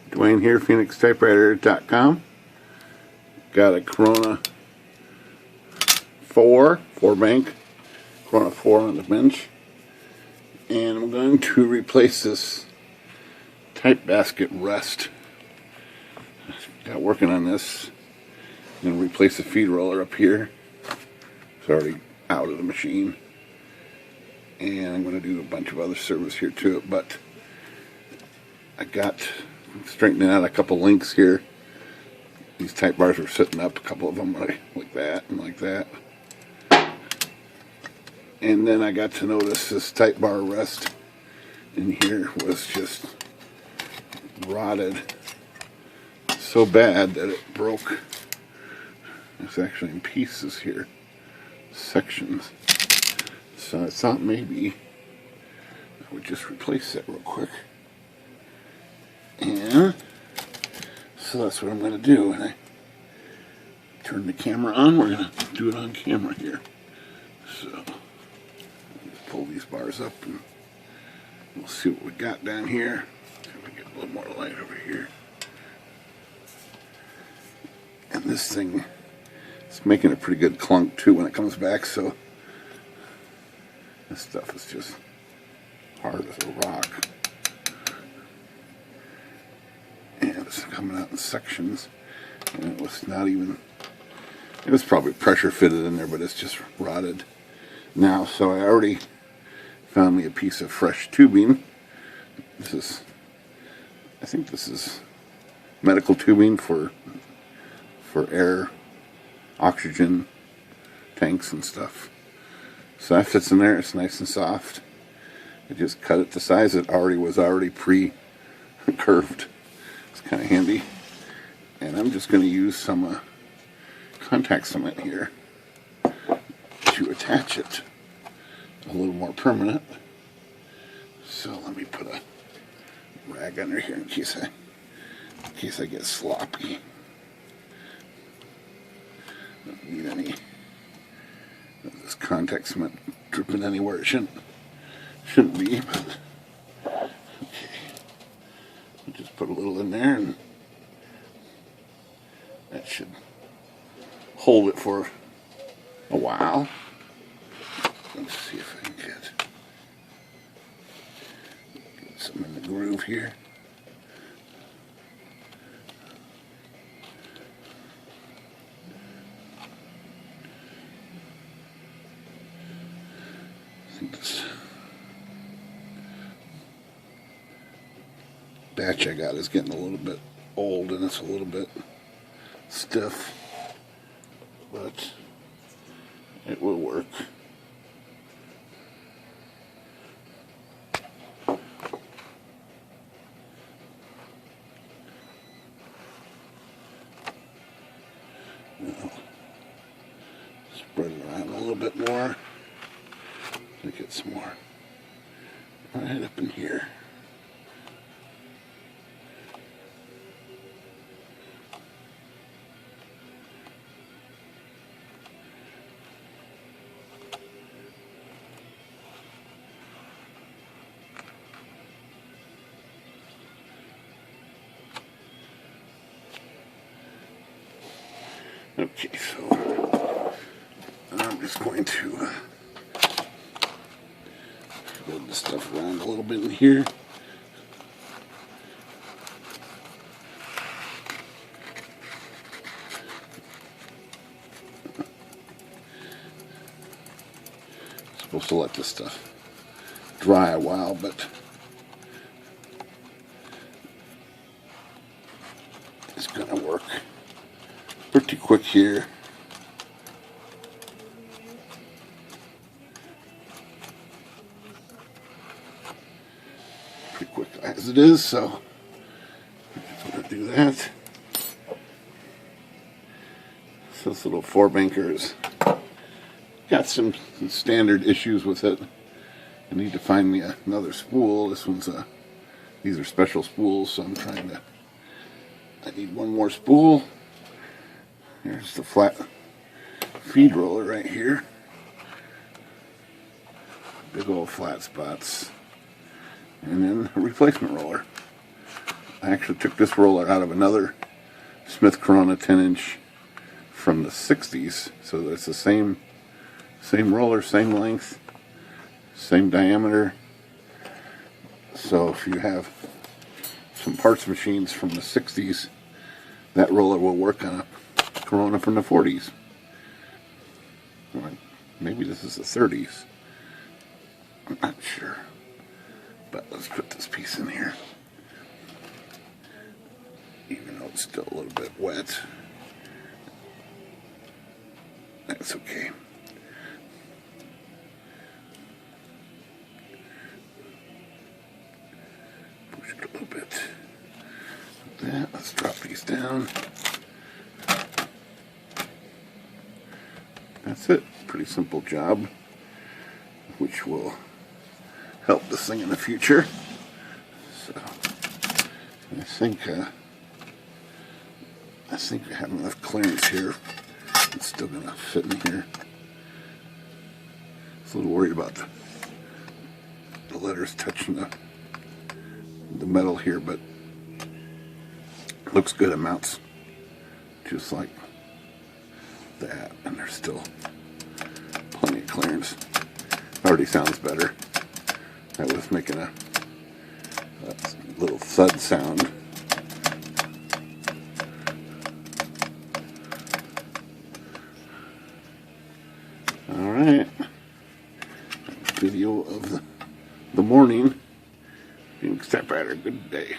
Dwayne here, PhoenixTypewriter.com. Got a Corona 4 bank, Corona 4 on the bench, and I'm going to replace this type basket rest. Got working on this. I'm going to replace the feed roller up here. It's already out of the machine, and I'm going to do a bunch of other service here to it, but I got straightening out a couple links here. These type bars are sitting up, a couple of them like that and like that. And then I got to notice this type bar rest in here was just rotted so bad that it broke. It's actually in pieces here, sections. So I thought maybe I would just replace that real quick. And so that's what I'm going to do. And I turn the camera on. We're going to do it on camera here. So let's pull these bars up and we'll see what we got down here. See if we get a little more light over here. And this thing is making a pretty good clunk too when it comes back. So this stuff is just hard as a rock. And it's coming out in sections, and it was not even, it was probably pressure fitted in there, but it's just rotted now. So I already found me a piece of fresh tubing. This is, I think this is medical tubing for air, oxygen tanks and stuff. So that fits in there. It's nice and soft. I just cut it to size. It was already pre-curved. Kind of handy, and I'm just going to use some contact cement here to attach it a little more permanent. So let me put a rag under here in case I get sloppy. Don't need any of this contact cement dripping anywhere it shouldn't be, but just put a little in there, and that should hold it for a while. Let's see if I can get some in the groove here. I think this batch I got is getting a little bit old and it's a little bit stiff, but it will work. Now, spread it around a little bit more to get some more right up in here. Okay, so I'm just going to spread this stuff around a little bit in here. Supposed to let this stuff dry a while, but it's going to work pretty quick here. Pretty quick as it is, so I'm going to do that. So this little 4-banker's got some standard issues with it. I need to find me another spool. This one's these are special spools, so I need one more spool. Here's the flat feed roller right here. Big old flat spots. And then a replacement roller. I actually took this roller out of another Smith Corona 10-inch from the 60s, so it's the same roller, same length, same diameter. So if you have some parts machines from the 60s, that roller will work on a Corona from the 40s. Or maybe this is the 30s. I'm not sure. But let's put this piece in here. Even though it's still a little bit wet. That's okay. Push it a little bit. Like that. Let's drop these down. That's it. Pretty simple job, which will help this thing in the future. So I think I have enough clearance here. It's still gonna fit in here. I was a little worried about the letters touching the metal here, but it looks good. It mounts just like that, and there's still plenty of clearance. Already sounds better. That was making a little thud sound. Alright. Video of the morning. Typewriter, good day.